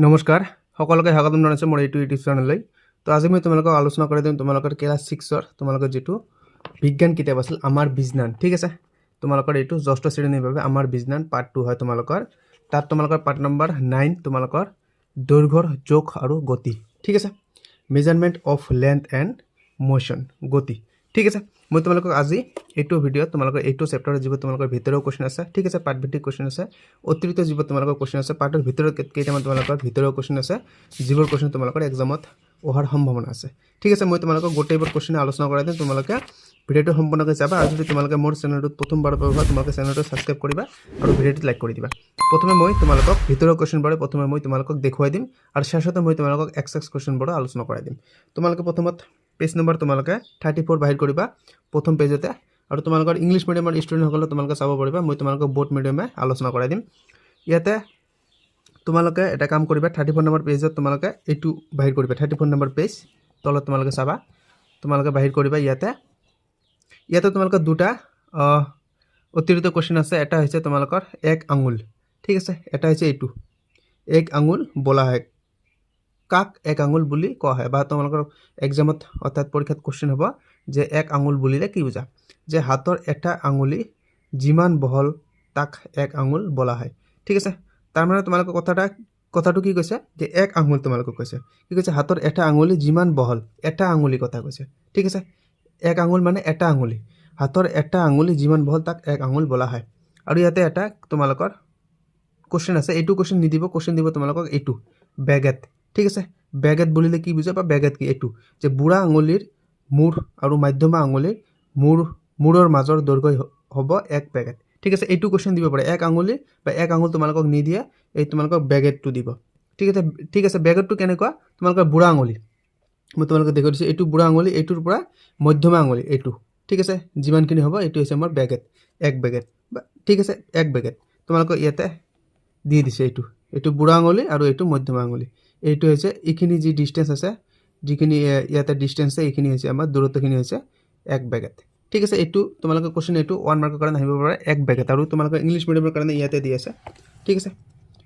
নমস্কাৰ সকলোকে স্বাগতম জনাইছোঁ মোৰ এইটো ইউটিউব চেনেললৈ। তো আজি মই তোমালোকক আলোচনা কৰি দিম তোমালোকৰ ক্লাছ 6ৰ তোমালোকৰ যেটো বিজ্ঞান কিতাপ আছিল আমাৰ বিজ্ঞান, ঠিক আছে। তোমালোকৰ এইটো ষষ্ঠ শ্ৰেণীৰ বাবে আমাৰ বিজ্ঞান পাৰ্ট 2 হয় তোমালোকৰ। তাত তোমালোকৰ পাৰ্ট নম্বৰ 9 তোমালোকৰ দৈৰ্ঘ্যৰ জোখ আৰু গতি, ঠিক আছে। Measurement of length and motion, গতি, ঠিক আছে। মই তোমালোকক আজি এইটো ভিডিঅ তোমালোকৰ এইটো চেপ্টাৰৰ যিবোৰ তোমালোকৰ ভিতৰৰ কোৱেশ্চন আছে, ঠিক আছে, পাৰ্ট ভিত্তিক কোৱেশ্চন আছে, অতিৰিক্ত যিবোৰ তোমালোকৰ কোৱেশ্চন আছে, পাৰ্টৰ ভিতৰত কেইটামান তোমালোকৰ ভিতৰৰ কোৱেশ্চন আছে, যিবোৰ কোৱেশ্চন তোমালোকৰ এক্সামত অহাৰ সম্ভাৱনা আছে, ঠিক আছে। মই তোমালোকক গোটেইবোৰ কোৱেশ্চন আলোচনা কৰাই দিম, তোমালোকে ভিডিঅটো সম্পূৰ্ণকৈ চাবা। আৰু যদি তোমালোকে মোৰ চেনেলটোত প্ৰথমবাৰ পাবা তোমালোকে চেনেলটো সাবস্ক্ৰাইব কৰিবা আৰু ভিডিঅটো লাইক কৰি দিবা। প্ৰথমে মই তোমালোকক ভিতৰৰ কোৱেশ্চনবোৰ প্ৰথমে মই তোমালোকক দেখুৱাই দিম আৰু শেষতে মই তোমালোকক এক্স কোৱেশ্চনবোৰ আলোচনা কৰাই দিম। তোমালোকে প্ৰথমত পেজ নম্বৰ তোমালোকে 34 বাহিৰ কৰিবা প্ৰথম পেজতে, আৰু তোমালোকৰ ইংলিশ মিডিয়ামৰ ষ্টুডেণ্টসকলে তোমালোকে চাব পাৰিবা। মই তোমালোকক বোথ মিডিয়ামে আলোচনা কৰাই দিম। ইয়াতে তোমালোকে এটা কাম কৰিবা, 34 নম্বৰ পেজত তোমালোকে এইটো বাহিৰ কৰিবা, 34 নম্বৰ পেজ তলত তোমালোকে চাবা, তোমালোকে বাহিৰ কৰিবা। ইয়াতে তোমালোকৰ দুটা অতিৰিক্ত কোৱেশ্চন আছে। এটা হৈছে তোমালোকৰ এক আঙুল, ঠিক আছে, এটা হৈছে এইটো এক আঙুল বলা হয়, কাক এক আঙুল বুলি কোৱা হয়, বা তোমালোকৰ এক্সামত অৰ্থাৎ পৰীক্ষাত কোৱেশ্চন হ'ব যে এক আঙুল বুলিলে কি বুজা, যে হাতৰ এটা আঙুলি যিমান বহল তাক এক আঙুল বলা হয়, ঠিক আছে। তাৰ মানে তোমালোকৰ কথাটো কি কৈছে, যে এক আঙুল তোমালোকক কৈছে, কি কৈছে, হাতৰ এটা আঙুলি যিমান বহল, এটা আঙুলি কথা কৈছে, ঠিক আছে। এক আঙুল মানে এটা আঙুলি, হাতৰ এটা আঙুলি যিমান বহল তাক এক আঙুল বলা হয়। আৰু ইয়াতে এটা তোমালোকৰ কোৱেশ্চন আছে, এইটো কোৱেশ্চন নিদিব, কোৱেশ্চন দিব তোমালোকক এইটো বেগেট, ঠিক আছে। বেগেট বুলিলে কি বুজা, বা বেগেট কি, এইটো যে বুঢ়া আঙুলিৰ মূৰ আৰু মধ্যমা আঙুলিৰ মূৰৰ মাজৰ দৈৰ্ঘ্য হ'ব এক বেগেট, ঠিক আছে। এইটো কোৱেশ্চন দিব পাৰে, এক আঙুলি বা এক আঙুল তোমালোকক নিদিয়ে, এই তোমালোকক বেগেটটো দিব, ঠিক আছে। বেগেটটো কেনেকুৱা, তোমালোকৰ বুঢ়া আঙুলি মই তোমালোকক দেখুৱাই দিছোঁ, এইটো বুঢ়া আঙুলি, এইটোৰ পৰা মধ্যমা আঙুলি এইটো, ঠিক আছে, যিমানখিনি হ'ব এইটো হৈছে আমাৰ বেগেট, এক বেগেট, ঠিক আছে, এক বেগেট তোমালোকক ইয়াতে দি দিছে। এইটো বুঢ়া আঙুলি আৰু এইটো মধ্যমা আঙুলি, এইটো হৈছে এইখিনি যি ডিষ্টেঞ্চ আছে, যিখিনি ইয়াতে ডিষ্টেঞ্চ আছে, এইখিনি হৈছে আমাৰ দূৰত্বখিনি হৈছে এক বেগেট, ঠিক আছে। এইটো তোমালোকৰ কোৱেশ্চন এইটো 1 মাৰ্কৰ কাৰণে আহিব পাৰে এক বেগেট। আৰু তোমালোকৰ ইংলিছ মিডিয়ামৰ কাৰণে ইয়াতে দি আছে, ঠিক আছে,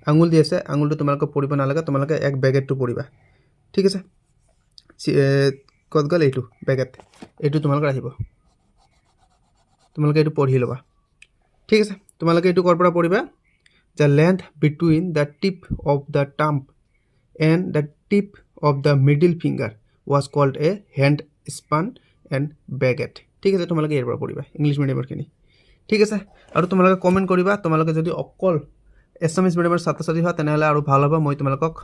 আঙুল দি আছে, আঙুলটো তোমালোকক পঢ়িব নালাগে, তোমালোকে এক বেগেটটো পঢ়িবা, ঠিক আছে। ক'ত গ'ল এইটো বেগেট, এইটো তোমালোকৰ আহিব, তোমালোকে এইটো পঢ়ি ল'বা, ঠিক আছে। তোমালোকে এইটো ক'ৰ পৰা পঢ়িবা, the length between the tip of the thumb and the tip of the middle finger was called a hand span and baguette, ঠিক আছে। তোমালোকে ইয়াৰ পৰা পঢ়িবা ইংলিছ মিডিয়ামৰখিনি, ঠিক আছে। আৰু তোমালোকে কমেণ্ট কৰিবা, তোমালোকে যদি অকল এছামিছ মিডিয়ামৰ ছাত্ৰ ছাত্ৰী হয় তেনেহ'লে আৰু ভাল হ'ব, মই তোমালোকক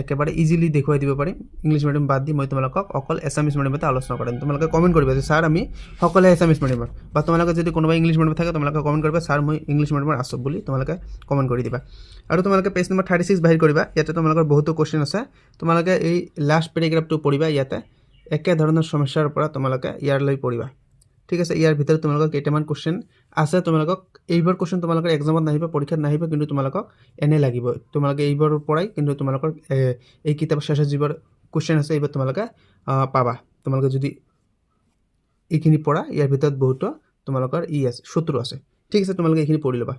একেবাৰে ইজিলি দেখুৱাই দিব পাৰিম। ইংলিছ মিডিয়াম বাদ দি মই তোমালোকক অকল এছামিছ মিডিয়ামতে আলোচনা কৰিম। তোমালোকে কমেণ্ট কৰিবা যে ছাৰ আমি সকলোৱে এছামিছ মিডিয়ামৰ, বা তোমালোকে যদি কোনোবা ইংলিছ মিডিয়ামত থাকে তোমালোকে কমেণ্ট কৰিবা ছাৰ মই ইংলিছ মিডিয়ামৰ আছোঁ বুলি তোমালোকে কমেণ্ট কৰি দিবা। আৰু তোমালোকে পেজ নম্বৰ 36 বাহিৰ কৰিবা, ইয়াতে তোমালোকৰ বহুতো কোৱেশ্চন আছে, তোমালোকে এই লাষ্ট পেৰাগ্ৰাফটো পঢ়িবা। ইয়াতে একেধৰণৰ সমস্যাৰ পৰা তোমালোকে ইয়াৰলৈ পঢ়িবা, ঠিক আছে। ইয়াৰ ভিতৰত তোমালোকৰ কেইটামান কোৱেশ্চন আছে, তোমালোকক এইবোৰ কোৱেশ্চন তোমালোকৰ এক্সামত নাহিব, পৰীক্ষাত নাহিব, কিন্তু তোমালোকক এনে লাগিব, তোমালোকে এইবোৰৰ পৰাই কিন্তু তোমালোকৰ এই কিতাপৰ শেষত যিবোৰ কোৱেশ্চন আছে এইবোৰ তোমালোকে পাবা। তোমালোকে যদি এইখিনি পঢ়া, ইয়াৰ ভিতৰত বহুতো তোমালোকৰ আছে, সূত্ৰ আছে, ঠিক আছে, তোমালোকে এইখিনি পঢ়ি ল'বা।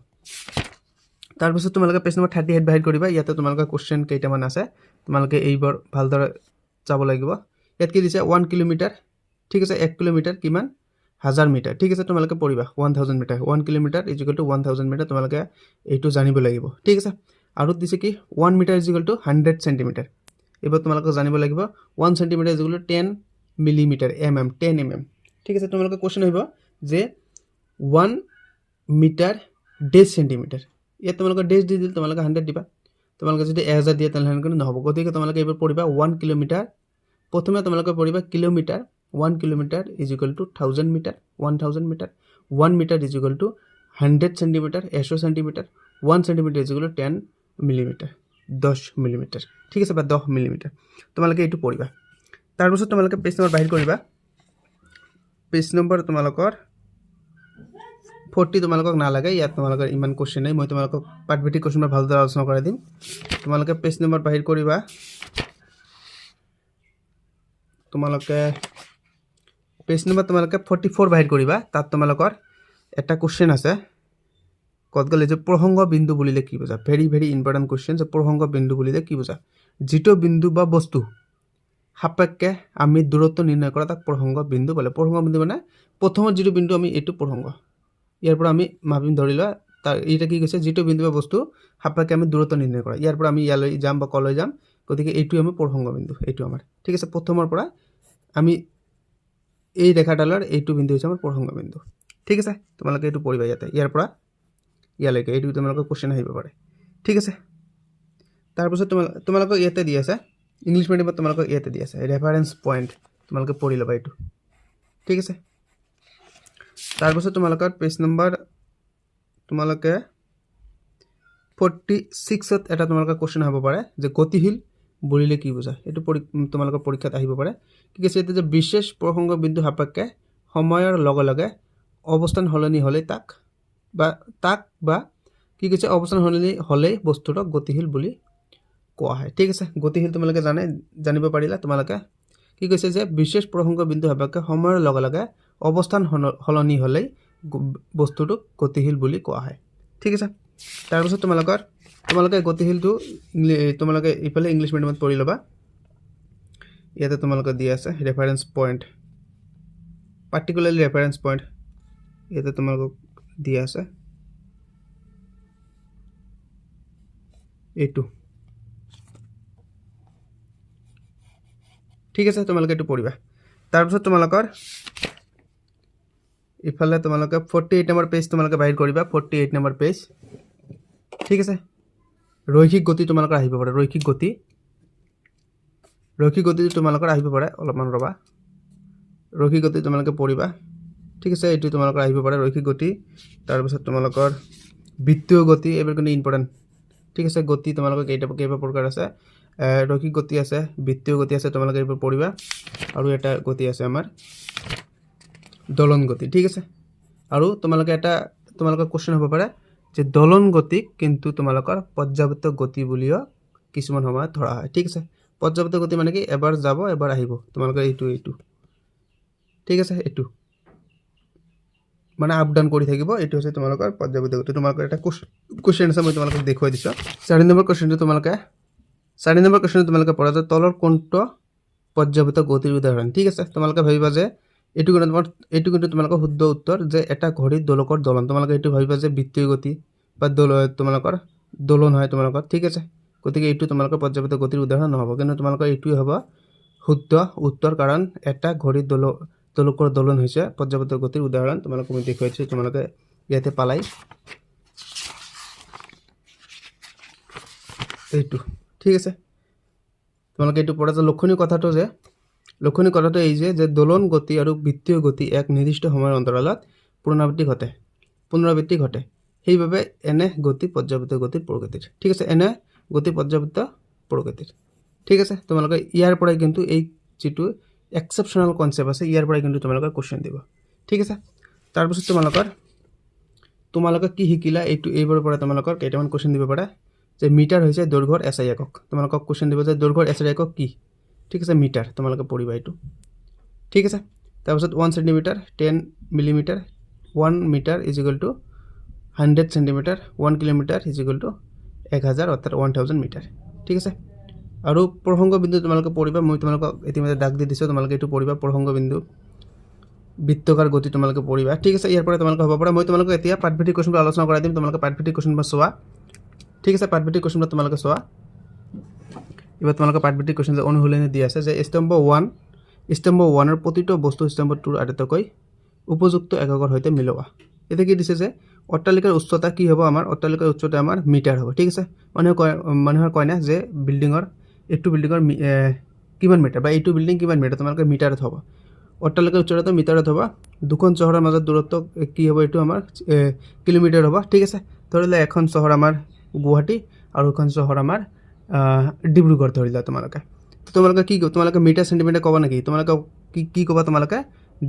তাৰপিছত তোমালোকে পেজ নম্বৰ 38 বাহিৰ কৰিবা। ইয়াতে তোমালোকৰ কোৱেশ্চন কেইটামান আছে, তোমালোকে এইবোৰ ভালদৰে চাব লাগিব। ইয়াত কি দিছে 1 কিলোমিটাৰ, ঠিক আছে, 1 কিলোমিটাৰ কিমান, 1000 মিটাৰ, ঠিক আছে। তোমালোকে পঢ়িবা 1000 metre, 1 kilometre is equal to 1000 metre, তোমালোকে এইটো জানিব লাগিব, ঠিক আছে। আৰু দিছে কি 1 metre is equal to 100 centimetre, এইবোৰ তোমালোকে জানিব লাগিব। 1 centimetre is equal to 10 millimetre, 10 mm, ঠিক আছে। তোমালোকে কোৱেশ্চন আহিব যে 1 মিটাৰ 10 চেণ্টিমিটাৰ, ইয়াত তোমালোকে 10 দি দিলে তোমালোকে 100 দিবা, তোমালোকে যদি 1000 দিয়ে তেনেহ'লে কিন্তু নহ'ব। গতিকে তোমালোকে এইবোৰ পঢ়িবা 1 কিলোমিটাৰ, প্ৰথমে তোমালোকে পঢ়িবা kilometre, 1 kilometre is equal to 1000 metre, 1000 metre, 1 metre is equal to 100 centimetre, 100 centimetre, 1 centimetre is equal to 10 millimetre, 10 millimetre, ঠিক আছে, বা 10 মিলিমিটাৰ, তোমালোকে এইটো পঢ়িবা। তাৰপিছত তোমালোকে পেজ নম্বৰ বাহিৰ কৰিবা, পেজ নম্বৰ তোমালোকৰ 40 তোমালোকক নালাগে, ইয়াত তোমালোকৰ ইমান কোৱেশ্চন নাই, মই তোমালোকক পাৰ্টভিত্তিক কোৱেশ্চনবোৰ ভালদৰে আলোচনা কৰাই দিম। তোমালোকে পেজ নম্বৰ বাহিৰ কৰিবা, তোমালোকে পেজ নম্বৰ তোমালোকে 44 বাহিৰ কৰিবা। তাত তোমালোকৰ এটা কোৱেশ্চন আছে, কত গ'ল এই যে প্ৰসংগ বিন্দু বুলিলে কি বুজা ভেৰি ভেৰি ইম্পৰ্টেণ্ট কুৱেশ্যন যে প্ৰসংগ বিন্দু বুলিলে কি বুজা যিটো বিন্দু বা বস্তু সাপেক্ষে আমি দূৰত্ব নিৰ্ণয় কৰা তাক প্ৰসংগ বিন্দু বোলে প্ৰসংগ বিন্দু মানে প্ৰথমত যিটো বিন্দু আমি এইটো প্ৰসংগ ইয়াৰ পৰা আমি মাপিম ধৰি লোৱা তাৰ এইটা কি কৈছে যিটো বিন্দু বা বস্তু সাপেক্ষে আমি দূৰত্ব নিৰ্ণয় কৰা ইয়াৰ পৰা আমি ইয়ালৈ যাম বা কলৈ যাম গতিকে এইটো আমি প্ৰসংগ বিন্দু এইটো আমাৰ ঠিক আছে প্ৰথমৰ পৰা আমি এই ৰেখাডালৰ এইটো বিন্দু হৈছে আমাৰ প্ৰসংগ বিন্দু ঠিক আছে তোমালোকে এইটো পঢ়িবা ইয়াতে ইয়াৰ পৰা ইয়ালৈকে এইটো তোমালোকৰ কোৱেশ্চন আহিব পাৰে ঠিক আছে তাৰপিছত তোমালোকক ইয়াতে দি আছে ইংলিছ মিডিয়ামত তোমালোকক ইয়াতে দি আছে ৰেফাৰেন্স পইণ্ট তোমালোকে পঢ়ি ল'বা এইটো ঠিক আছে তাৰপিছত তোমালোকৰ পেজ নম্বৰ তোমালোকে 46ত এটা তোমালোকৰ কোৱেশ্চন হ'ব পাৰে যে গতিশীল বুলিলে কি বুজা এইটো তোমালোকৰ পৰীক্ষাত আহিব পাৰে কি কৈছে এতে যে বিশেষ প্ৰসংগ বিন্দু সাপেক্ষে সময়ৰ লগে লগে অৱস্থান সলনি হ'লে তাক বা কি কৈছে অৱস্থান সলনি হ'লে বস্তুটো গতিশীল বুলি কোৱা হয় ঠিক আছে গতিশীল তোমালোকে জানিব পাৰিলা তোমালোকে কি কৈছে যে বিশেষ প্ৰসংগ বিন্দু সাপেক্ষে সময়ৰ লগে লগে অৱস্থান সলনি হ'লে বস্তুটো গতিশীল বুলি কোৱা হয় ঠিক আছে তাৰপিছত তোমালোকে গতিশীলটো তোমালোকে ইফালে ইংলিছ মিডিয়ামত পঢ়ি ল'বা ইয়াতে তোমালোকে দি আছে reference point particularly reference point ইয়াতে তোমালোকক দি আছে এইটো ঠিক আছে তোমালোকে এইটো পঢ়িবা তাৰপিছত তোমালোকৰ ইফালে তোমালোকে 48 নম্বৰ পেজ তোমালোকে বাহিৰ কৰিবা 48 নম্বৰ পেজ ঠিক আছে ৰৈখিক গতি তোমালোকৰ আহিব পাৰে ৰৈখিক গতি তোমালোকৰ আহিব পাৰে অলপমান ৰবা ৰৈখিক গতি তোমালোকে পঢ়িবা ঠিক আছে এইটো তোমালোকৰ আহিব পাৰে ৰৈখিক গতি তাৰপিছত তোমালোকৰ বৃত্তীয় গতি এইবোৰ কিন্তু ইম্পৰ্টেণ্ট ঠিক আছে গতি তোমালোকৰ কেইবা প্ৰকাৰ আছে ৰৈখিক গতি আছে বৃত্তীয় গতি আছে তোমালোকে এইবোৰ পঢ়িবা আৰু এটা গতি আছে আমাৰ দলন গতি ঠিক আছে আৰু তোমালোকৰ কোৱেশ্চন হ'ব পাৰে যে দলন গতিক কিন্তু তোমালোকৰ পৰ্যাবৃত্ত গতি বুলিও কিছুমান সময়ত ধৰা হয় ঠিক আছে পৰ্যাবৃত্ত গতি মানে কি এবাৰ যাব এবাৰ আহিব তোমালোকৰ এইটো ঠিক আছে এইটো মানে আপ ডাউন কৰি থাকিব এইটো হৈছে তোমালোকৰ পৰ্যাবৃত্ত গতি তোমালোকৰ এটা কোৱেশ্চন আছে মই তোমালোকক দেখুৱাই দিছো 4 নম্বৰ কোৱেশ্চনটো তোমালোকে পঢ়া যে তলৰ কোনটো পৰ্যাবৃত্ত গতিৰ উদাহৰণ ঠিক আছে তোমালোকে ভাবিবা যে এইটো কিন্তু তোমালোকৰ শুদ্ধ উত্তৰ যে এটা ঘড়ীৰ দোলকৰ দলন তোমালোকে এইটো ভাবিবা যে বৃত্তীয় গতি বা তোমালোকৰ দলন হয় তোমালোকৰ ঠিক আছে গতিকে এইটো তোমালোকৰ পৰ্যাবৃত্ত গতিৰ উদাহৰণ নহ'ব কিন্তু তোমালোকৰ এইটোই হ'ব শুদ্ধ উত্তৰ কাৰণ এটা ঘড়ীৰ দোলকৰ দলন হৈছে পৰ্যাবৃত্ত গতিৰ উদাহৰণ তোমালোকক মই দেখুৱাই দিছোঁ তোমালোকে ইয়াতে পালাই এইটো ঠিক আছে তোমালোকে এইটো পঢ়া যে লক্ষণীয় কথাটো এই যে দোলন গতি আৰু বৃত্তীয় গতি এক নিৰ্দিষ্ট সময়ৰ অন্তৰালত পুনৰাবৃত্তি ঘটে সেইবাবে এনে গতি পৰ্যাবৃত্ত গতিৰ প্ৰকৃতিৰ ঠিক আছে এনে গতি পৰ্যাবৃত্ত প্ৰকৃতিৰ ঠিক আছে তোমালোকে ইয়াৰ পৰাই কিন্তু এই যিটো এক্সেপশ্যনেল কনচেপ্ট আছে ইয়াৰ পৰাই কিন্তু তোমালোকে কোৱেশ্চন দিব ঠিক আছে তাৰপিছত তোমালোকে কি শিকিলা এইবোৰৰ পৰা তোমালোকৰ কেইটামান কোৱেশ্চন দিব পাৰে যে মিটাৰ হৈছে দৈৰ্ঘ্যৰ এছআই একক তোমালোকক কোৱেশ্চন দিব যে দৈৰ্ঘ্যৰ এছআই একক কি ঠিক আছে মিটাৰ তোমালোকে পঢ়িবা এইটো ঠিক আছে তাৰপিছত 1 centimetre 10 millimetre 1 metre is equal to 100 centimetre 1 kilometre is equal to 1000 অৰ্থাৎ 1000 মিটাৰ ঠিক আছে আৰু প্ৰসংগ বিন্দু তোমালোকে পঢ়িবা মই তোমালোকক ইতিমধ্যে দাগ দি দিছোঁ তোমালোকে এইটো পঢ়িবা প্ৰসংগ বিন্দু বৃত্তাকাৰ গতি তোমালোকে পঢ়িবা ঠিক আছে ইয়াৰ পৰা তোমালোকে হ'ব পাৰে মই তোমালোকক এতিয়া পাঠভিত্তিক কোৱেশ্চনবোৰ আলোচনা কৰাই দিম তোমালোকে পাঠভিত্তিক কোৱেশ্চনবোৰ চোৱা ঠিক আছে পাঠভিত্তিক কোৱেশ্চনবোৰ তোমালোকে চোৱা এবাৰ তোমালোকে পাঠভিত্তিক কোৱেশ্চন অনুশীলনী দি আছে যে স্তম্ভ 1 এৰ প্ৰতিটো বস্তু স্তম্ভ 2 আটাইতকৈ উপযুক্ত এককৰ সৈতে মিলোৱা এতে কি দিছে যে অট্টালিকাৰ উচ্চতা কি হ'ব আমাৰ অট্টালিকাৰ উচ্চতা আমাৰ মিটাৰ হ'ব ঠিক আছে মানুহৰ কয় না যে বিল্ডিঙৰ এইটো বিল্ডিঙৰ কিমান মিটাৰ বা এইটো বিল্ডিং কিমান মিটাৰ তোমালোকে মিটাৰত হ'ব অট্টালিকাৰ উচ্চতা মিটাৰত হ'ব দুখন চহৰৰ মাজত দূৰত্ব কি হ'ব এইটো আমাৰ কিলোমিটাৰ হ'ব ঠিক আছে ধৰিলে এখন চহৰ আমাৰ গুৱাহাটী আৰু এখন চহৰ আমাৰ ডিব্ৰুগড় ধৰিলা তোমালোকে মিটাৰ সেন্টিমিটাৰ ক'বা নেকি তোমালোকে কি ক'বা তোমালোকে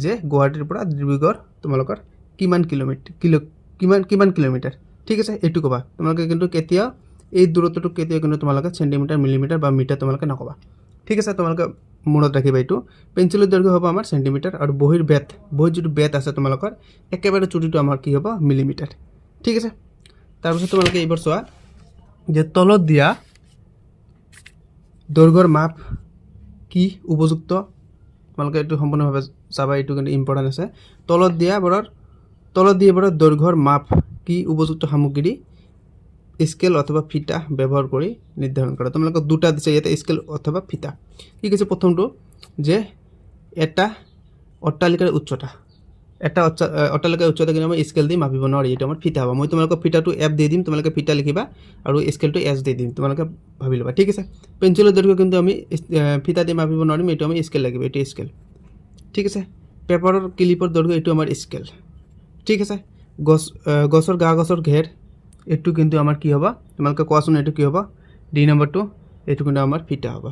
যে গুৱাহাটীৰ পৰা ডিব্ৰুগড় তোমালোকৰ কিমান কিলোমিটাৰ ঠিক আছে এইটো ক'বা তোমালোকে কিন্তু কেতিয়া এই দূৰত্বটো কেতিয়া কিন্তু তোমালোকে সেন্টিমিটাৰ মিলিমিটাৰ বা মিটাৰ তোমালোকে নক'বা ঠিক আছে তোমালোকে মনত ৰাখিবা এইটো পেঞ্চিলৰ দৈৰ্ঘ্য হ'ব আমাৰ সেন্টিমিটাৰ আৰু বহিৰ যিটো বেট আছে তোমালোকৰ একেবাৰে চুটিটো আমাৰ কি হ'ব মিলিমিটাৰ ঠিক আছে তাৰপিছত তোমালোকে এইবাৰ চোৱা যে তলত দিয়া দৈৰ্ঘ্যৰ মাপ কি উপযুক্ত, তোমালোকে এইটো সম্পূৰ্ণভাৱে চাবা, এইটো কিন্তু ইম্পৰ্টেণ্ট আছে। তলত দিয়া দৈৰ্ঘ্যৰ মাপ কি উপযুক্ত সামগ্ৰী স্কেল অথবা ফিতা ব্যৱহাৰ কৰি নিৰ্ধাৰণ কৰা। তোমালোকক দুটা দিছে ইয়াতে, স্কেল অথবা ফিতা। কি কৈছে প্ৰথমটো যে এটা অট্টালিকাৰ উচ্চতা, অট্টালিকাৰ উচ্চতা কিন্তু মই স্কেল দি মাপিব নোৱাৰি, এইটো আমাৰ ফিতা হ'ব। মই তোমালোকক ফিতাটো এফ দি দিম, তোমালোকে ফিতা লিখিবা আৰু স্কেলটো এছ দি দিম, তোমালোকে ভাবি ল'বা, ঠিক আছে। পেঞ্চিলৰ দৈৰ্ঘ্য কিন্তু আমি ফিতা দি মাপিব নোৱাৰিম, এইটো আমি স্কেল লাগিব, এইটো স্কেল, ঠিক আছে। পেপাৰৰ ক্লিপৰ দৈৰ্ঘ্য এইটো আমাৰ স্কেল, ঠিক আছে। গছৰ গছৰ ঘেৰ এইটো কিন্তু আমাৰ কি হ'ব, তোমালোকে কোৱাচোন এইটো কি হ'ব, ডি নম্বৰটো, এইটো কিন্তু আমাৰ ফিতা হ'ব।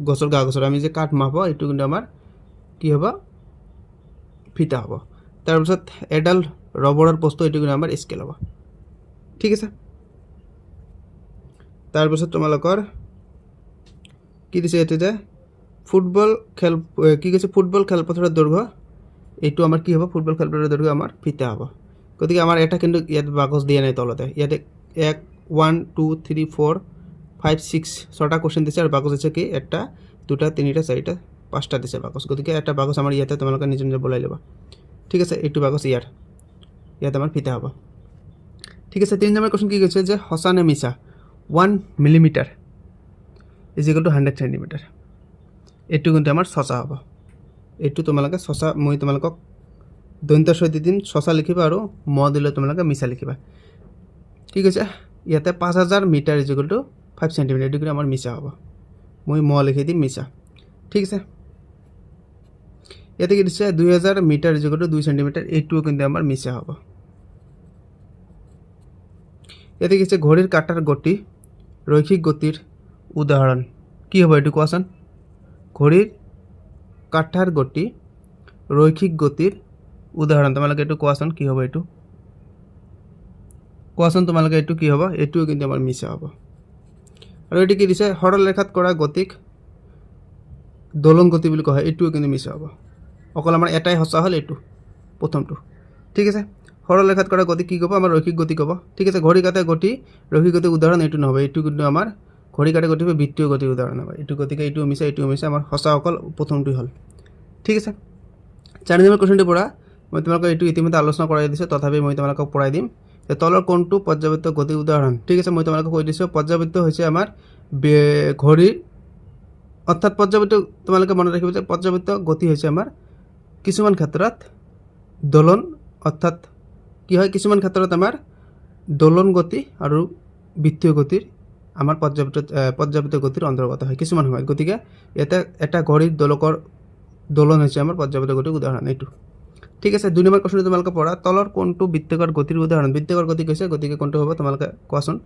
গছৰ গছৰ আমি যে কাঠ মাপ এইটো কিন্তু আমাৰ কি হ'ব, ফিতা হ'ব। তাৰপিছত এডাল ৰবৰৰ বস্তু এইটো কিন্তু আমাৰ স্কেল হ'ব, ঠিক আছে। তাৰপিছত তোমালোকৰ কি দিছে এইটো যে ফুটবল খেলপথাৰৰ দৈৰ্ঘ্য এইটো আমাৰ কি হ'ব, ফুটবল খেলপথাৰৰ দৈৰ্ঘ্য আমাৰ ফিতা হ'ব। গতিকে আমাৰ এটা কিন্তু ইয়াত বাকচ দিয়া নাই তলতে, ইয়াতে 1 2 3 4 5 6 ছটা কুৱেশ্যন দিছে আৰু বাকচ দিছে কি 1 2 3 4 5টা দিছে বাকচ। গতিকে এটা বাকচ আমাৰ ইয়াতে তোমালোকে নিজে নিজে বলাই ল'বা, ঠিক আছে। এইটো বাকচ ইয়াত আমাৰ ফিতা হ'ব, ঠিক আছে। 3 নম্বৰ কুৱেশ্যন কি কৈছে যে সঁচা নে মিছা 1 মিলিমিটাৰ ইজিকেল টু 100 চেণ্টিমিটাৰ, এইটো কিন্তু আমাৰ সঁচা হ'ব। এইটো তোমালোকে সঁচা, মই তোমালোকক দন্তাস্বই দি দিম, সঁচা লিখিবা আৰু দিলে তোমালোকে মিছা লিখিবা। কি কৈছে ইয়াতে 5000 মিটাৰ ইজিকেল টু 5 চেণ্টিমিটাৰ, এইটো কিন্তু আমাৰ মিছা হ'ব, মই লিখি দিম মিছা, ঠিক আছে। ইয়াতে কি দিছে 2000 মিটাৰ ইজিকেল টু 2 চেণ্টিমিটাৰ, এইটোও কিন্তু আমাৰ মিছা হ'ব। ইয়াতে কি দিছে ঘড়ীৰ কাঁটাৰ গতি ৰৈখিক গতিৰ উদাহৰণ কি হ'ব, এইটো কোৱাচোন। ঘড়ীৰ কাঁটাৰ গতি ৰৈখিক গতিৰ উদাহৰণ, তোমালোকে এইটো কোৱাচোন কি হ'ব, এইটো কোৱাচোন তোমালোকে, এইটো কি হ'ব, এইটোও কিন্তু আমাৰ মিছা হ'ব। আৰু এইটো কি দিছে সৰল ৰেখাত কৰা গতিক দোলন গতি বুলি কোৱা হয়, এইটোও কিন্তু মিছা হ'ব। অকল আমাৰ এটাই সঁচা হ'ল, এইটো প্ৰথমটো, ঠিক আছে। সৰল ৰেখাত কৰা গতি কি ক'ব, আমাৰ ৰৈখিক গতি ক'ব, ঠিক আছে। ঘড়ী কাঁটাৰ গতি ৰৈখিক গতিৰ উদাহৰণ এইটো নহ'ব, এইটো কিন্তু আমাৰ ঘড়ী কাঁটাৰ গতি বৃত্তীয় গতিৰ উদাহৰণ হ'ব এইটো। গতিকে এইটো মিছা, আমাৰ সঁচা অকল প্ৰথমটোই হ'ল, ঠিক আছে। 4 নম্বৰ কুৱেশ্যনটোৰ পৰা মই তোমালোকক এইটো ইতিমধ্যে আলোচনা কৰাই দিছোঁ, তথাপি মই তোমালোকক পঢ়াই দিম যে তলৰ কোনটো পৰ্যাবৃত্ত গতিৰ উদাহৰণ, ঠিক আছে। মই তোমালোকক কৈ দিছোঁ পৰ্যাবৃত্ত হৈছে আমাৰ ঘড়ীৰ, অৰ্থাৎ পৰ্যাবৃত্ত তোমালোকে মনত ৰাখিব যে পৰ্যাবৃত্ত গতি হৈছে আমাৰ কিছুমান ক্ষেত্ৰত দোলন, অৰ্থাৎ কি হয় কিছুমান ক্ষেত্ৰত আমাৰ দোলন গতি আৰু বৃত্তীয় গতিৰ আমাৰ পৰ্যাবৃত্ত গতিৰ অন্তৰ্গত হয় কিছুমান সময়ত। গতিকে ইয়াতে এটা ঘড়ীৰ দোলন হৈছে আমাৰ পৰ্যাবৃত্ত গতিৰ উদাহৰণ এইটো, ঠিক আছে। 2 নম্বৰ কুৱেশ্যনটো তোমালোকে পঢ়া, তলৰ কোনটো বৃত্তাকাৰ গতিৰ উদাহৰণ, বৃত্তাকাৰ গতি কৈছে, গতিকে কোনটো হ'ব তোমালোকে কোৱাচোন,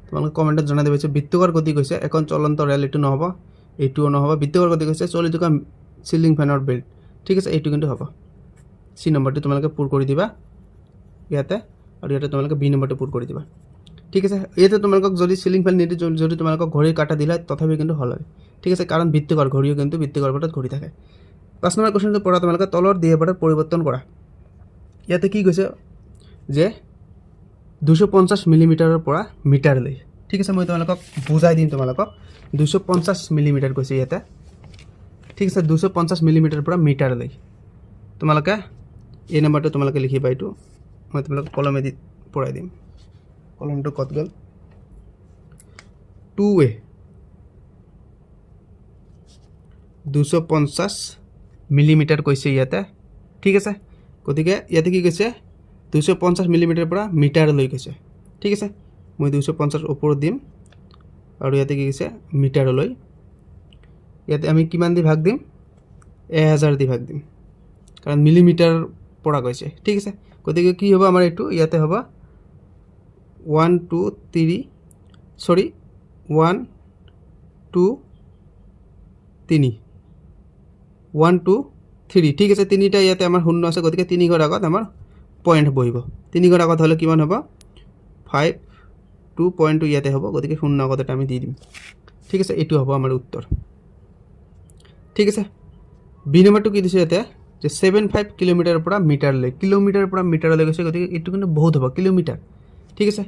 তোমালোকে কমেণ্টত জনাই দিব। বৃত্তাকাৰ গতি কৈছে এখন চলন্ত ৰেল, এইটো নহ'ব, এইটোও নহ'ব। বৃত্তাকাৰ গতি কৈছে চলি থকা চিলিং ফেনৰ বেল্ট, ঠিক আছে, এইটো কিন্তু হ'ব। চি নম্বৰটো তোমালোকে পূৰ কৰি দিবা ইয়াতে, আৰু ইয়াতে তোমালোকে বি নম্বৰটো পূৰ কৰি দিবা, ঠিক আছে। ইয়াতে তোমালোকক যদি চিলিং ফেন নিদি যদি তোমালোকক ঘড়ীৰ কাঁটা দিলে তথাপি কিন্তু হ'ল হয়, ঠিক আছে, কাৰণ বৃত্তাকাৰ ঘড়ীও কিন্তু বৃত্তাকাৰ পথত ঘূৰি থাকে। 5 নম্বৰ কুৱেশ্যনটো পঢ়া তোমালোকে তলৰ দিশত পৰিৱৰ্তন কৰা। ইয়াতে কি কৈছে যে 250 মিলিমিটাৰৰ পৰা মিটাৰলৈ, ঠিক আছে। মই তোমালোকক বুজাই দিম, তোমালোকক 250 মিলিমিটাৰ কৈছে ইয়াতে, ঠিক আছে। 250 মিলিমিটাৰৰ পৰা মিটাৰলৈ তোমালোকে এই নম্বৰটো তোমালোকে লিখিবা, এইটো মই তোমালোকক কলমেদি পঢ়াই দিম। কলমটো ক'ত গ'ল, 2A 250 মিলিমিটাৰ কৈছে ইয়াতে, ঠিক আছে। গতিকে ইয়াতে কি কৈছে 250 মিলিমিটাৰৰ পৰা মিটাৰলৈ কৈছে, ঠিক আছে। মই 250 ওপৰত দিম আৰু ইয়াতে কি কৈছে মিটাৰলৈ, ইয়াতে আমি কিমান দি ভাগ দিম, 1000 দি ভাগ দিম, কাৰণ মিলিমিটাৰ পৰা কৈছে, ঠিক আছে। গতিকে কি হ'ব আমাৰ এইটো, ইয়াতে হ'ব 1 2 3 1 2 3 1 2 3, ঠিক আছে। তিনিটা ইয়াতে আমাৰ শূন্য আছে, গতিকে 3 ঘৰ আগত আমাৰ পইণ্ট বহিব। 3 ঘৰ আগত হ'লে কিমান হ'ব 5 2 পইণ্টটো ইয়াতে হ'ব, গতিকে শূন্য আগত এটা আমি দি দিম, ঠিক আছে। এইটো হ'ব আমাৰ উত্তৰ, ঠিক আছে। বি নম্বৰটো কি দিছে ইয়াতে যে 75 কিলোমিটাৰৰ পৰা মিটাৰলৈ, কিলোমিটাৰৰ পৰা মিটাৰলৈ গৈছে, গতিকে এইটো কিন্তু বহুত হ'ব কিলোমিটাৰ, ঠিক আছে।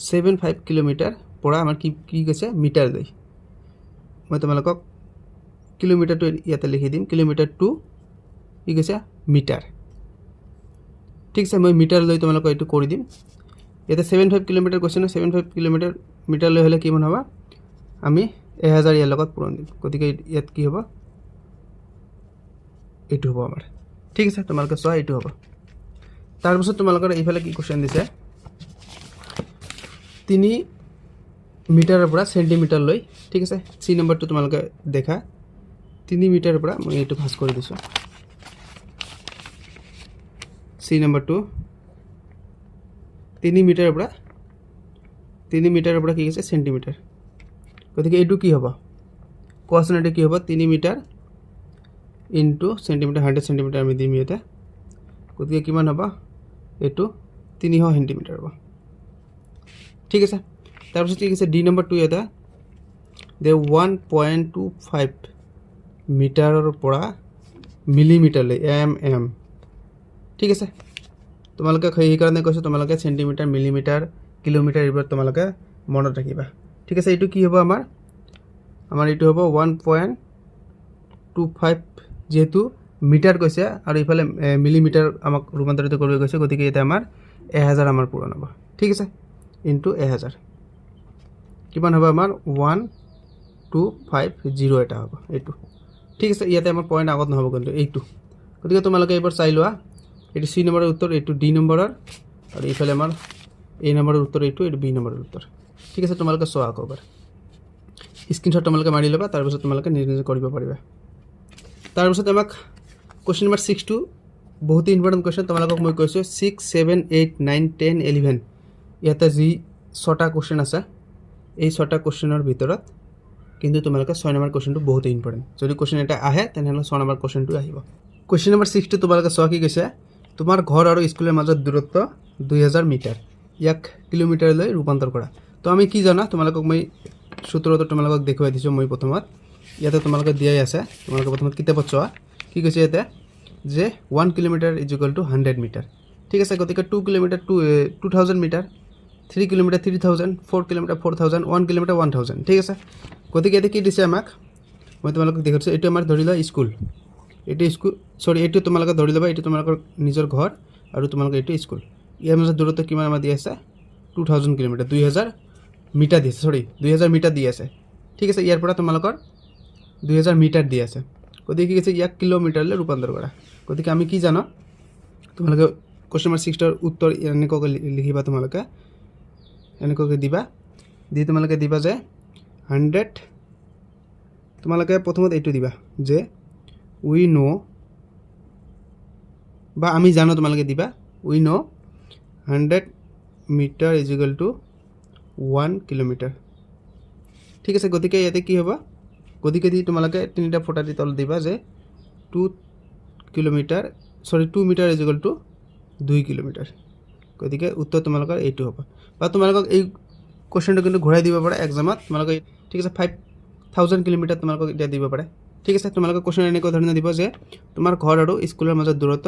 75 কিলোমিটাৰ পৰা আমাৰ কি কৈছে মিটাৰ লৈ মই তোমালোকক কিলোমিটাৰটো ইয়াতে লিখি দিম কিলোমিটাৰ টু কি কৈছে মিটাৰ ঠিক আছে মই মিটাৰ লৈ তোমালোকক এইটো কৰি দিম ইয়াতে 75 কিলোমিটাৰ কৈছে না 75 কিলোমিটাৰ মিটাৰ লৈ হলে কিমান হ'ব আমি 1000 ইয়াৰ লগত পূৰণ দিম গতিকে ইয়াত কি হ'ব এইটো হ'ব আমাৰ ঠিক আছে তোমালোকে চোৱা এইটো হ'ব তাৰ পিছত তোমালোকৰ এইফালে কি কোশ্চেন দিছে 3 মিটাৰৰ পৰা সেন্টিমিটাৰ লৈ ঠিক আছে সি নম্বৰটো তোমালোকে দেখা 3 মিটাৰৰ পৰা মই এইটো ভাঁজ কৰি দিছো সি নম্বৰটো 3 মিটাৰৰ পৰা কি কৈছে সেন্টিমিটাৰ গতিকে এইটো কি হ'ব কোৱাচোন এইটো কি হ'ব 3 মিটাৰ ইনটু সেন্টিমিটাৰ 100 সেন্টিমিটাৰ আমি দিম ইয়াতে গতিকে কিমান হ'ব এইটো 300 সেন্টিমিটাৰ হ'ব ঠিক আছে তাৰ পিছত কি কৈছে ডি নম্বৰ 2 এটা দে 1.25 মিটাৰৰ পৰা মিলিমিটাৰলৈ এম ঠিক আছে তোমালোকে সেই কাৰণে কৈছো তোমালোকে সেন্টিমিটাৰ মিলিমিটাৰ কিলোমিটাৰ এইবোৰ তোমালোকে মনত ৰাখিবা ঠিক আছে এইটো কি হ'ব আমাৰ এইটো হ'ব 1.25 যেহেতু মিটাৰ কৈছে আৰু ইফালে মিলিমিটাৰ আমাক ৰূপান্তৰিত কৰিব কৈছে গতিকে এটা আমাৰ 1000 আমাৰ পূৰণ হ'ব ঠিক আছে ইনটু 1000 কিমান হ'ব আমাৰ 1250 এটা হ'ব এইটো ঠিক আছে ইয়াতে আমাৰ পয়েন্ট আগত নহব কিন্তু এইটো গতিকে তোমালোকে এবাৰ চাই লোৱা এটো সি নম্বৰৰ উত্তৰ এটো ডি নম্বৰৰ আৰু ইফালে আমাৰ এ নম্বৰৰ উত্তৰ এটো বি নম্বৰৰ উত্তৰ ঠিক আছে তোমালোকে চোৱা আকবাৰ স্ক্ৰিনশ্বট তোমালোকে মাৰি লবা তাৰ পিছত তোমালোকে নিজে কৰিব পাৰিবা তাৰ পিছত আমাক কোশ্চেন নম্বৰ 6 টো বহুত ইম্পৰ্টেন্ট কোশ্চেন তোমালোকক মই কৈছো 6 7 8 9 10 11 ইয়াতে যি 6টা কোশ্চেন আছে এই 6টা কোশ্চেনৰ ভিতৰত কিন্তু তোমালোকে 6 নম্বৰ কোশ্চেনটো বহুত ইম্পৰ্টেন্ট যদি কোশ্চেন এটা আহে তেনেহলে 6 নম্বৰ কোশ্চেনটো আহিব কোশ্চেন নম্বৰ 6 টো তোমালোকে চোৱা কি কৈছে তোমাৰ ঘৰ আৰু স্কুলৰ মাজত দূৰত্ব 2000 মিটাৰ ইয়াক কিলোমিটাৰলৈ ৰূপান্তৰ কৰা তো আমি কি জানা তোমালোকক মই সূত্ৰটো তোমালোকক দেখুৱাই দিছো মই প্ৰথমত ইয়াতে তোমালোকে দিয়াই আছে তোমালোকে প্ৰথমত কিতাপত চোৱা কি কৈছে ইয়াতে যে 1 কিলোমিটাৰ = 100 মিটাৰ ঠিক আছে গতিকে 2 kilometre 2000 metre 3 kilometre 3000 4 kilometre 4000 1 kilometre 1000 ঠিক আছে গতিকে এতে কি দিছে আমাক মই তোমালোকক দেখাইছো এটো আমাৰ ধৰিলা স্কুল এটো স্কুল সৰি এটো তোমালোকে ধৰি লবা এটো তোমালোকৰ নিজৰ ঘৰ আৰু তোমালোকে এটো স্কুল ইয়াৰ মাজত দূৰত্ব কিমান আমাৰ দি আছে 2000 কিলোমিটাৰ 2000 মিটাৰ দিছে সৰি 2000 মিটাৰ দি আছে ঠিক আছে ইয়াৰ পৰা তোমালোকৰ 2000 মিটাৰ দি আছে গতিকে কি কৈছে ইয়াক কিলোমিটাৰলৈ ৰূপান্তৰ কৰা গতিকে আমি কি জানো তোমালোকে কোশ্চেন নম্বৰ 6 ৰ উত্তৰ এনেকৈ লিখিবা তোমালোকে এনেকৈ দিবা দি তোমালোকে দিবা যে 100 তোমালোকে প্ৰথমত এইটো দিবা যে we know বা আমি জানো তোমালোকে দিবা we know 100 মিটাৰ = 1 কিলোমিটাৰ ঠিক আছে গতিকে ইয়াতে কি হ'ব গতিকে দি তোমালোকে তিনিটা ফটা দি তল দিবা যে 2 কিলোমিটাৰ সৰি 2 মিটাৰ = 2 কিলোমিটাৰ গতিকে উত্তৰ তোমালোকৰ এইটো হ'ব বা তোমালোকক এই কোশ্চেনটো কিন্তু ঘূৰাই দিব পাৰে এক্সামত তোমালোকে ঠিক আছে 5000 কিলোমিটাৰ তোমালোকক এটা দিব পাৰে ঠিক আছে তোমালোকে কোশ্চেন এনেকৈ ধৰণে দিব যে তোমাৰ ঘৰ আৰু স্কুলৰ মাজত দূৰত্ব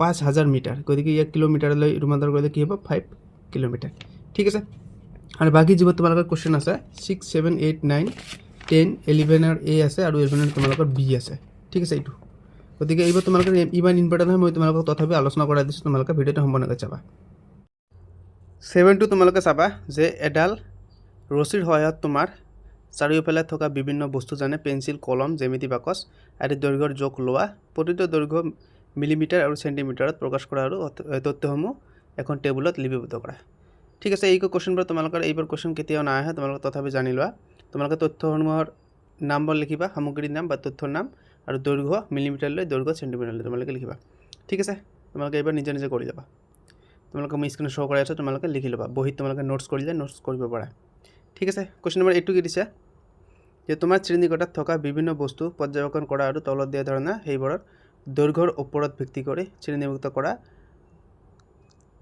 5000 মিটাৰ গতিকে ইয়াক কিলোমিটাৰলৈ ৰূপান্তৰ কৰিলে কি হ'ব 5 কিলোমিটাৰ ঠিক আছে আৰু বাকি যিবোৰ তোমালোকৰ কোশ্চেন আছে 6 7 8 9 10 11 ৰ এ আছে আৰু 11 ৰ তোমালোকৰ বি আছে ঠিক আছে এইটো গতিকে এইবোৰ তোমালোকৰ ইমান ইম্পৰ্টেন্ট হয় মই তোমালোকক তথাপি আলোচনা কৰাই দিছো তোমালোকে ভিডিওটো সম্পূৰ্ণকৈ চাবা 7 টো তোমালোকে চাবা যে এডাল ৰছীৰ সহায়ত তোমাৰ চাৰিওফালে থকা বিভিন্ন বস্তু জানে পেন্সিল কলম জ্যামিতি বাকচ আদি দৈৰ্ঘ্যৰ জোখ লোৱা প্ৰতিটো দৈৰ্ঘ্য মিলিমিটাৰ আৰু সেন্টিমিটাৰত প্ৰকাশ কৰা আৰু তথ্যসমূহ এখন টেবুলত লিপিবদ্ধ কৰা ঠিক আছে এই কোশ্চেনবোৰ তোমালোকৰ এইবোৰ কোশ্চেন কেতিয়াও না আহে তোমালোকে তথাপি জানি লোৱা তোমালোকে তথ্যসমূহৰ নামবোৰ লিখিবা সামগ্ৰীৰ নাম বা তথ্যৰ নাম আৰু দৈৰ্ঘ্য মিলিমিটাৰলৈ দৈৰ্ঘ্য সেন্টিমিটাৰলৈ তোমালোকে লিখিবা ঠিক আছে তোমালোকে এবাৰ নিজে নিজে কৰি যাবা তোমালোকে মই স্ক্ৰিনত শো কৰাই আছো তোমালোকে লিখি লবা বহিত তোমালোকে নোটস কৰিলে নোটস কৰিব পাৰা ঠিক আছে কোশ্চেন নম্বৰ 8 কি দিছে যে তোমাৰ শ্ৰেণীকোঠাত থকা বিভিন্ন বস্তু পৰ্যবেক্ষণ কৰা আৰু তলত দিয়া ধৰণে সেইবোৰৰ দৈৰ্ঘ্যৰ ওপৰত ভিত্তি কৰি শ্ৰেণীভুক্ত কৰা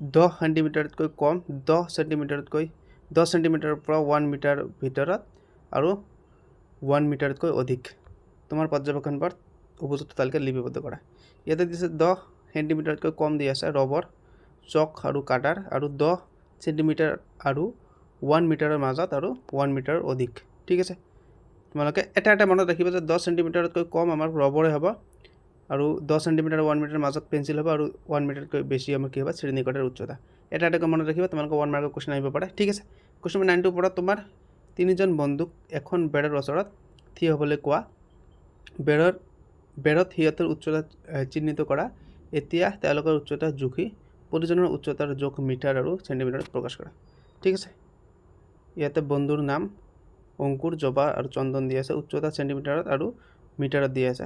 10 সেন্টিমিটাৰতকৈ কম 10 সেন্টিমিটাৰতকৈ 10 সেন্টিমিটাৰৰ পৰা 1 মিটাৰ ভিতৰত আৰু 1 মিটাৰতকৈ অধিক তোমাৰ পৰ্যবেক্ষণবোৰ উপযুক্ত তালিকাত লিপিবদ্ধ কৰা ইয়াতে দিছে 10 সেন্টিমিটাৰতকৈ কম দি আছে ৰবৰ চক আৰু কাটাৰ আৰু 10 সেন্টিমিটাৰ আৰু 1 মিটাৰৰ মাজত আৰু 1 মিটাৰৰ অধিক ঠিক আছে তোমালোকে এটা মনত ৰাখিবা যে 10 সেন্টিমিটাৰতকৈ কম আমাৰ ৰবৰে হ'ব আৰু 10 সেন্টিমিটাৰ 1 মিটাৰৰ মাজত পেন্সিল হ'ব আৰু 1 মিটাৰতকৈ বেছি আমাৰ কি হ'ব শ্ৰেণীকোঠাৰ উচ্চতা এটা মনত ৰাখিবা তোমালোকে 1 মাৰ্কৰ কোৱেশ্চন আহিব পাৰে ঠিক আছে কোৱেশ্চন নম্বৰ 9 ৰ পৰা তোমাৰ তিনিজন বন্ধুক এখন বেৰৰ ওচৰত থিয় হ'বলৈ কোৱা বেৰত সিহঁতৰ উচ্চতা চিহ্নিত কৰা এতিয়া তেওঁলোকৰ উচ্চতা জুখি প্ৰতিজনৰ উচ্চতাৰ জোখ মিটাৰ আৰু সেন্টিমিটাৰত প্ৰকাশ কৰা ঠিক আছে ইয়াতে বন্ধুৰ নাম অংকুৰ জবা আৰু চন্দন দিয়া আছে উচ্চতা সেন্টিমিটাৰত আৰু মিটাৰত দিয়া আছে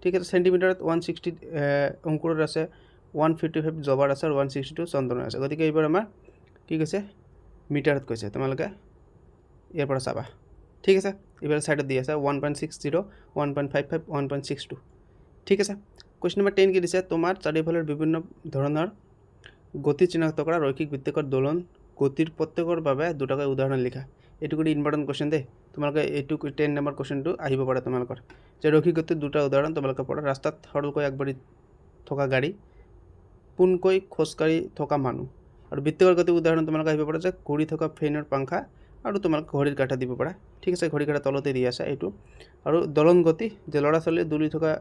ঠিক আছে সেন্টিমিটাৰত 160 অংকুৰৰ আছে 155 জবাৰ আছে আৰু 162 চন্দনৰ আছে গতিকে এইবাৰ আমাৰ কি কৈছে মিটাৰত কৈছে তোমালোকে ইয়াৰ পৰা চাবা ঠিক আছে এইবাৰ সাইডত দিয়া আছে 1.60 1.55 1.62 ঠিক আছে কোৱেশ্চন নম্বৰ 10 কি দিছে তোমাৰ চাৰিওফালৰ বিভিন্ন ধৰণৰ গতি চিনাক্ত কৰা ৰৈখিক বৃত্তাকাৰ দোলন গতিৰ প্ৰত্যেকৰ বাবে দুটাকৈ উদাহৰণ লিখা এইটো কৰি ইম্পৰ্টেণ্ট কোৱেশ্চন দে তোমালোকে এইটো 10 নম্বৰ কোৱেশ্চনটো আহিব পাৰে তোমালোকৰ যে ৰৈখিক গতিৰ দুটা উদাহৰণ তোমালোকে পঢ়া ৰাস্তাত সৰলকৈ আগবাঢ়ি থকা গাড়ী পোনকৈ খোজকাঢ়ি থকা মানুহ আৰু বৃত্তাকাৰ গতিৰ উদাহৰণ তোমালোকে আহিব পাৰে যে ঘূৰি থকা ফেনৰ পাংখা আৰু তোমালোকে ঘড়ীৰ কাঁটা দিব পাৰা ঠিক আছে ঘড়ীৰ কাঁটা তলতে দিয়া আছে এইটো আৰু দলন গতি যে ল'ৰা ছোৱালীয়ে দুলি থকা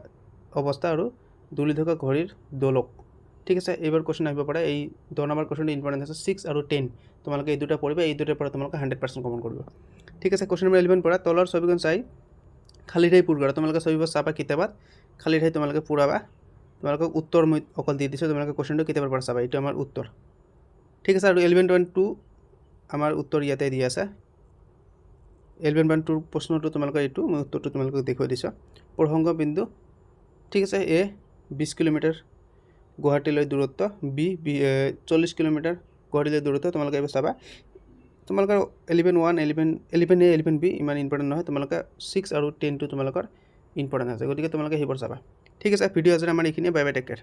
অৱস্থা আৰু দুলি থকা ঘড়ীৰ দোলক ঠিক আছে এইবাৰ কোৱেশ্চন আহিব পাৰে এই 2 নম্বৰ কোৱেশ্চনটো ইম্পৰ্টেণ্ট আছে 6 আৰু 10 তোমালোকে এই দুটা পঢ়িবা এই দুটাৰ পৰা তোমালোকে 100% কমন কৰিব ঠিক আছে কোৱেশ্চন নম্বৰ 11 পৰা তলৰ ছবিখন চাই খালি ঠাই পূৰ কৰা তোমালোকে ছবিবোৰ চাবা কিতাপত খালি ঠাই তোমালোকে পূৰাবা তোমালোকক উত্তৰ মই অকল দি দিছোঁ তোমালোকে কোৱেশ্চনটো কিতাপৰ পৰা চাবা এইটো আমাৰ উত্তৰ ঠিক আছে আৰু 11.2 আমাৰ উত্তৰ ইয়াতে দিয়া আছে 11.2 প্ৰশ্নটো তোমালোকে এইটো মই উত্তৰটো তোমালোকক দেখুৱাই দিছোঁ প্ৰসংগ বিন্দু ঠিক আছে এ 20 কিলোমিটাৰ গুৱাহাটীলৈ দূৰত্ব বি 40 কিলোমিটাৰ গুৱাহাটীলৈ দূৰত্ব তোমালোকে এইবোৰ চাবা তোমালোকৰ 11.1 11A 11B ইমান ইম্পৰ্টেণ্ট নহয় তোমালোকে 6 আৰু 10 টো তোমালোকৰ ইম্পৰ্টেণ্ট আছে গতিকে তোমালোকে সেইবোৰ চাবা ঠিক আছে ভিডিঅ' আজি আমাৰ এইখিনিয়ে বাই বাই টেক কেয়াৰ